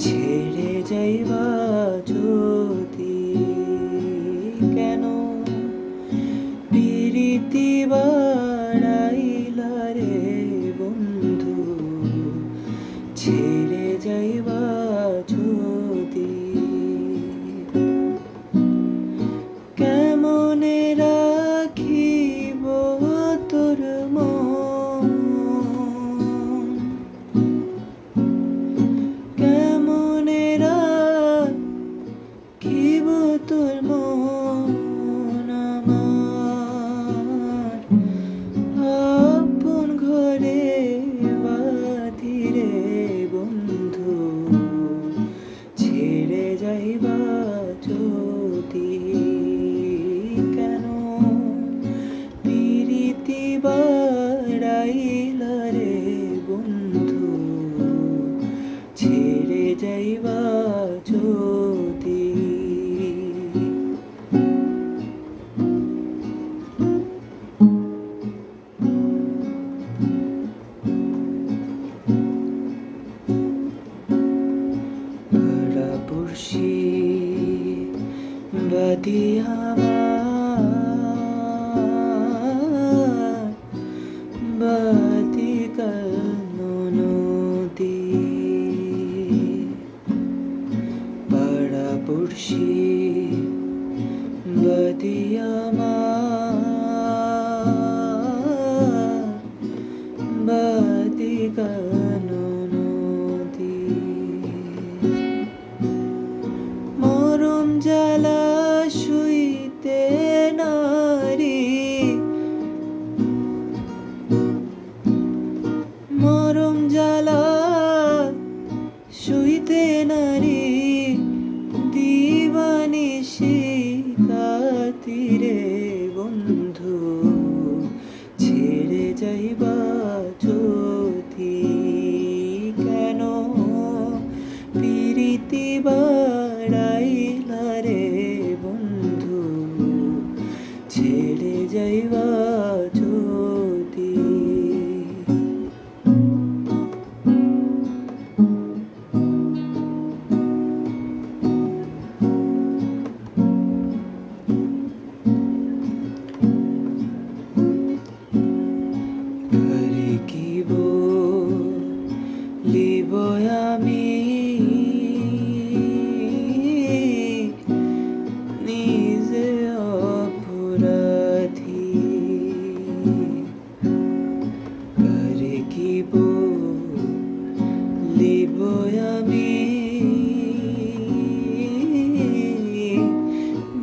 ছেড়ে যাইবা যদি কেন পিরিতি বাড়াইলা রে বন্ধু, ছেড়ে যাইবা যদি কেমনে রাখিব তোর মন, কেমনে রাখিব তোর মন আমার আপন ঘরে বাঁধি রে বন্ধু, ছেড়ে যাইবা যদি কেন পিরিতি বাড়াইলা রে বন্ধু, ছেড়ে যাইবা যদি পড়শি বাদি আমার বাদি কাল নদী, পাড়া পড়শি বাদি আমার বাদি কাল নদী, মরম জ্বালা শুইতে নারী, মরম জ্বালা শুইতে নারী দিবানিশি কাতি রে বন্ধু, ছেড়ে যাইবা যদি কেন পিরিতি বাড়াইলা রে বন্ধু, ছেড়ে যাইবা যদি লিব আমি নিজে অপরাধী, করে কি লিব আমি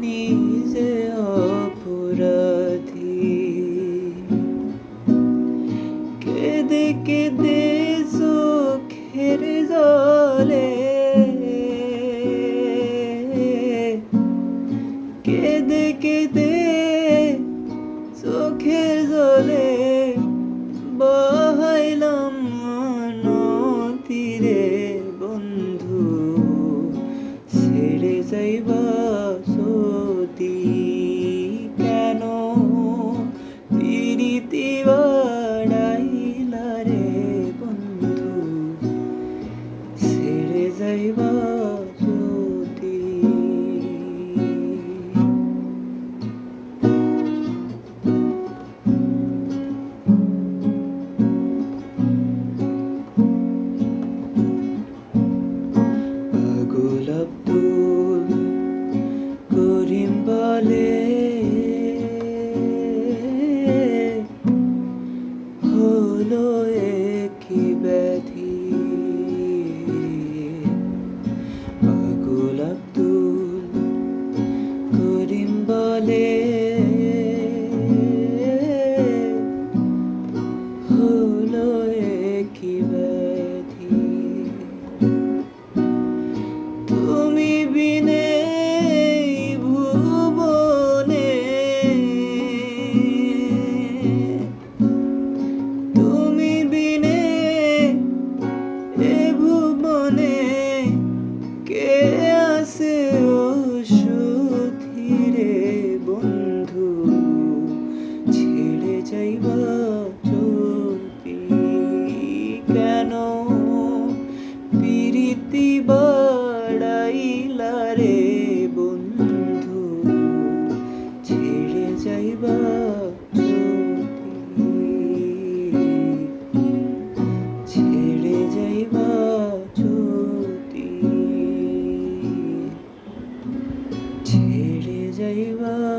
নিজে অপরাধী, কেঁদে কেঁদে চোখের জলে, কেঁদে কেঁদে চোখের জলে বহাইলাম নদী রে বন্ধু, ছেড়ে যাইবা যদি কেন পিরিতি বাড়াইলা রে বন্ধু, ছেড়ে যাইবা যদি পাগল আব্দুল করিম বলে হলো একই ব্যাধি, যাইবা